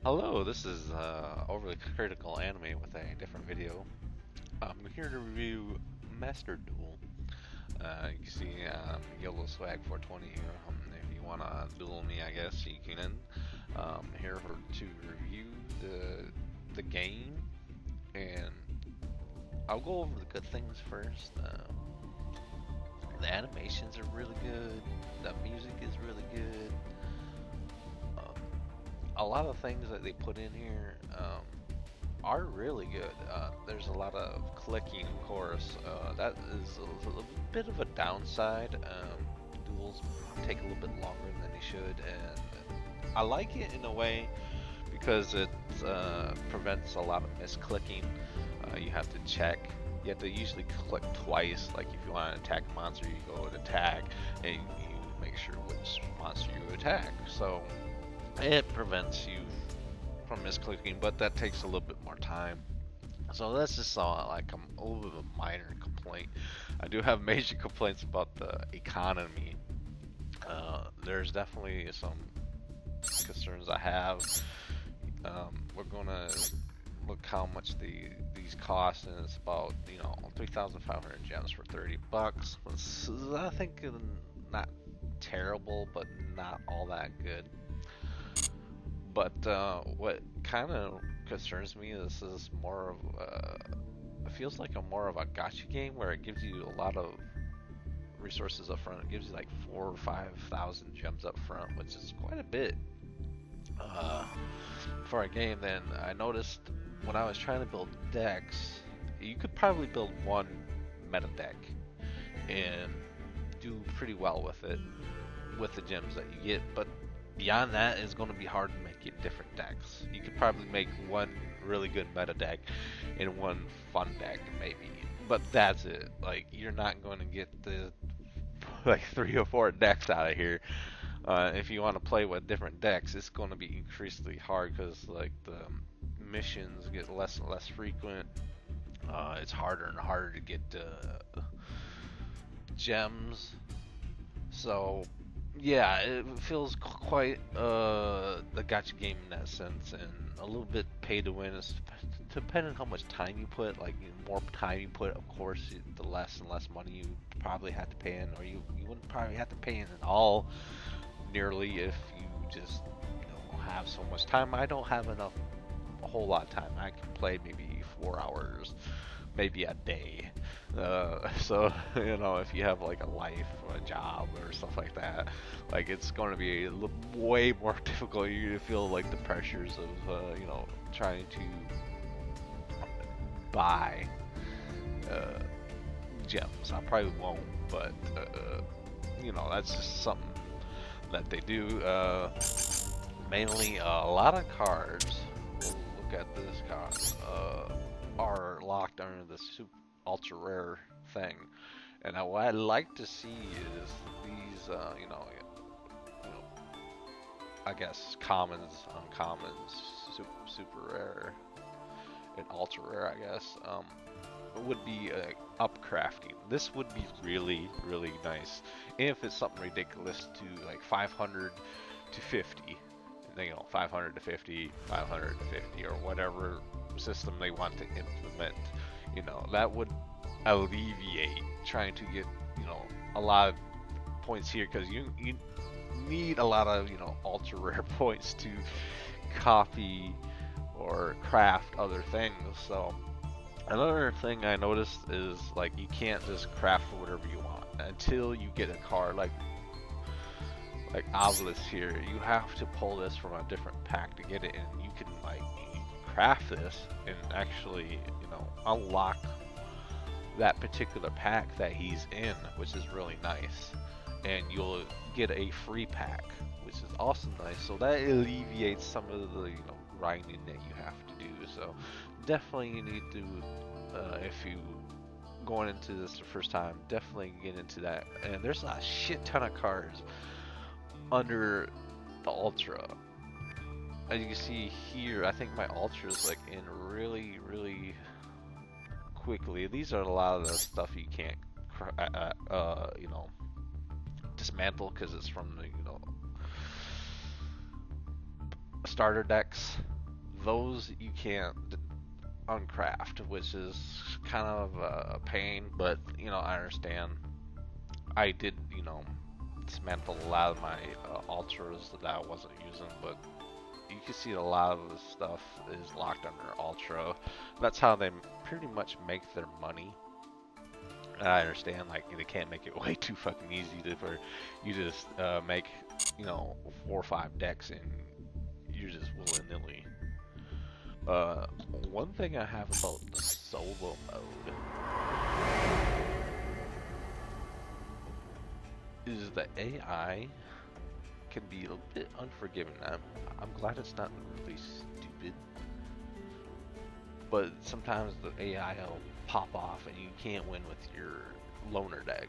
Hello, this is Overly Critical Anime with a different video. I'm here to review Master Duel. You can see YOLO Swag 420 here. If you want to duel me, I guess you can. To review the game, and I'll go over the good things first. The animations are really good. The music is really good. Um, a lot of things that they put in here are really good. There's a lot of clicking, of course. That is a bit of a downside. Duels take a little bit longer than they should, and I like it in a way because it prevents a lot of misclicking. You have to check. You have to usually click twice. Like if you want to attack a monster, you go to attack, and you make sure which monster you attack. So it prevents you from misclicking, but that takes a little bit more time. So that's just like a little bit of a minor complaint. I do have major complaints about the economy. There's definitely some concerns I have. We're gonna look how much these cost, and it's about 3,500 gems for 30 bucks. I think not terrible, but not all that good. But what kind of concerns me is this is more of it feels like a more of a gotcha game where it gives you a lot of resources up front. It gives you like 4 or 5 thousand gems up front, which is quite a bit uh, for a game. Then I noticed when I was trying to build decks, you could probably build one meta deck and do pretty well with it with the gems that you get, but beyond that is going to be hard to make it different decks. You could probably make one really good meta deck and one fun deck maybe, but that's it. Like you're not going to get the like 3 or 4 decks out of here. If you want to play with different decks, it's going to be increasingly hard because like the missions get less and less frequent. It's harder and harder to get gems. So yeah, it feels quite a gotcha game in that sense, and a little bit pay to win. Is depending on how much time you put. Like the more time you put, of course, the less and less money you probably have to pay in, or you wouldn't probably have to pay in at all, nearly if you just have so much time. I don't have enough, a whole lot of time. I can play maybe 4 hours maybe a day. So if you have like a life or a job or stuff like that, like it's going to be way more difficult. You feel like the pressures of trying to buy uh, gems. I probably won't, but that's just something that they do. Mainly a lot of cards. We'll look at this card. Are locked under the super ultra rare thing. And what I'd like to see is these, I guess commons, uncommons, super rare, and ultra rare, I guess, would be upcrafting. This would be really, really nice if it's something ridiculous to like 500 to 50. 500 to 50, 500 to 50, or whatever system they want to implement. That would alleviate trying to get, a lot of points here because you need a lot of, ultra rare points to copy or craft other things. So another thing I noticed is like you can't just craft for whatever you want until you get a card like Obelisk here. You have to pull this from a different pack to get it, and you can craft this and actually unlock that particular pack that he's in, which is really nice. And you'll get a free pack, which is also nice. So that alleviates some of the grinding that you have to do. So definitely you need to, if you going into this the first time, definitely get into that. And there's a shit ton of cards under the ultra. As you can see here, I think my ultra is like in really, really quickly. These are a lot of the stuff you can't, dismantle because it's from the starter decks. those you can't uncraft, which is kind of a pain, but I understand. I did, dismantle a lot of my ultras that I wasn't using, but you can see a lot of the stuff is locked under ultra. That's how they pretty much make their money. And I understand, like, they can't make it way too fucking easy for you to just make, 4 or 5 decks and you're just willy-nilly. One thing I have about the solo mode is the AI can be a bit unforgiving. I'm glad it's not really stupid, but sometimes the AI will pop off and you can't win with your loner deck.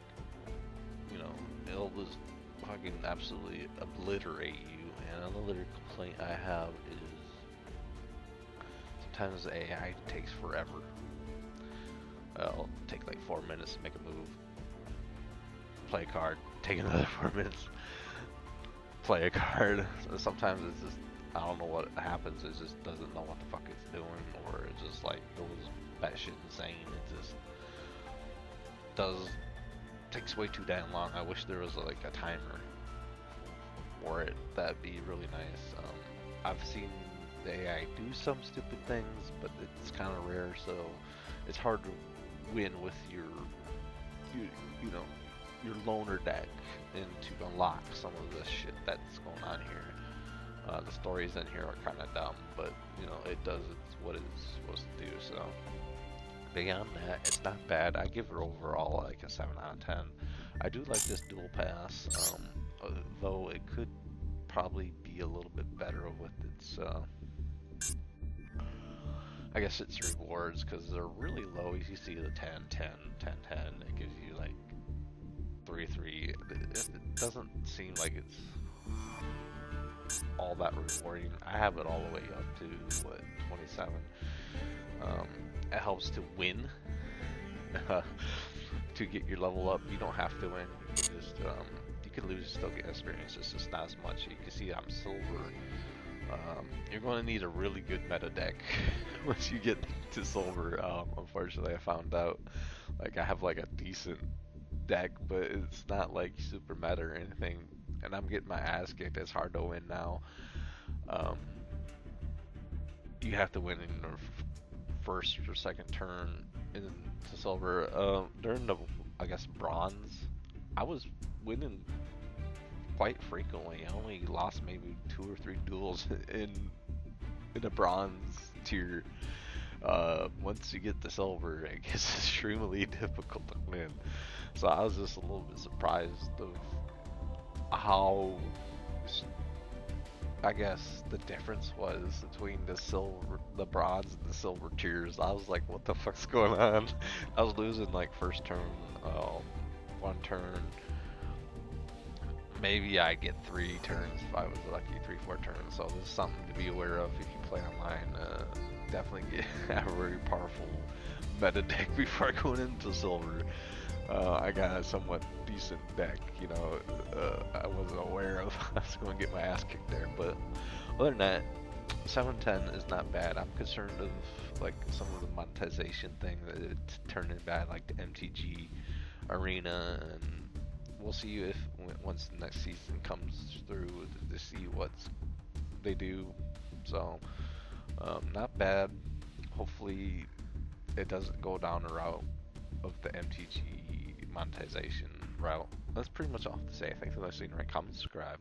It'll just fucking absolutely obliterate you. And another complaint I have is sometimes the AI takes forever. It'll take like 4 minutes to make a move, play a card, take another 4 minutes, play a card. So sometimes it's just, I don't know what happens. It just doesn't know what the fuck it's doing, or it just like goes batshit insane. It just takes way too damn long. I wish there was like a timer for it. That'd be really nice. I've seen the AI do some stupid things, but it's kind of rare, so it's hard to win with your loner deck and to unlock some of the shit that's going on here. The stories in here are kind of dumb, but it does what it's supposed to do. So beyond that, it's not bad. I give it overall like a 7 out of 10. I do like this dual pass, though it could probably be a little bit better with its I guess its rewards, because they're really low. You see the 10, 10, 10, 10. It gives you like 3, 3. It doesn't seem like it's all that rewarding. I have it all the way up to 27. It helps to win. To get your level up, you don't have to win. You can just you can lose, still get experience. It's just not as much. You can see I'm silver. You're going to need a really good meta deck once you get to silver. Unfortunately, I found out like I have like a decent deck, but it's not like super meta or anything, and I'm getting my ass kicked. It's hard to win now. You have to win in your first or second turn into silver. During the, I guess, bronze, I was winning quite frequently. I only lost maybe 2 or 3 duels in a bronze tier. Once you get to silver, it gets extremely difficult to win. So I was just a little bit surprised of how, I guess, the difference was between the bronze and the silver tiers. I was like, what the fuck's going on? I was losing like first turn, 1 turn. Maybe I get 3 turns if I was lucky, 3, 4 turns. So this is something to be aware of if you play online. Definitely have a very powerful meta deck before going into silver. I got a somewhat decent deck, I wasn't aware of. I was going to get my ass kicked there, but other than that, 7-10 is not bad. I'm concerned of like some of the monetization thing that it's turning bad, like the MTG arena, and we'll see if once the next season comes through to see what they do. So not bad. Hopefully it doesn't go down the route of the MTG monetization route. That's pretty much all to say. Thanks for listening. Rate, comment, subscribe.